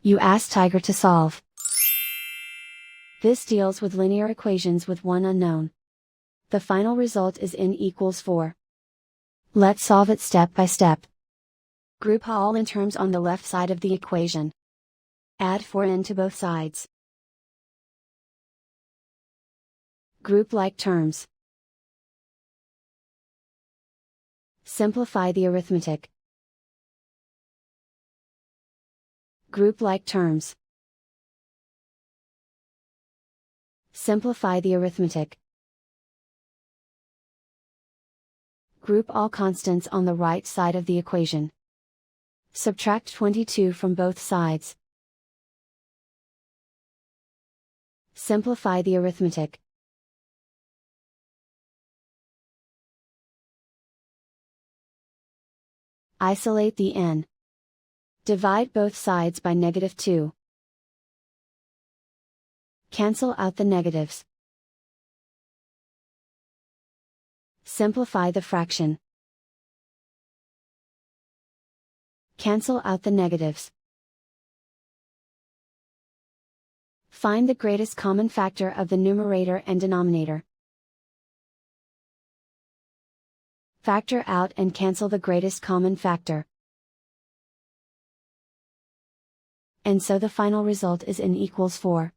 You ask Tiger to solve. This deals with linear equations with one unknown. The final result is n equals 4. Let's solve it step by step. Group all n terms on the left side of the equation. Add 4n to both sides. Group like terms. Simplify the arithmetic. Group like terms. Simplify the arithmetic. Group all constants on the right side of the equation. Subtract 22 from both sides. Simplify the arithmetic. Isolate the n. Divide both sides by -2. Cancel out the negatives. Simplify the fraction. Cancel out the negatives. Find the greatest common factor of the numerator and denominator. Factor out and cancel the greatest common factor. And so the final result is n equals 4.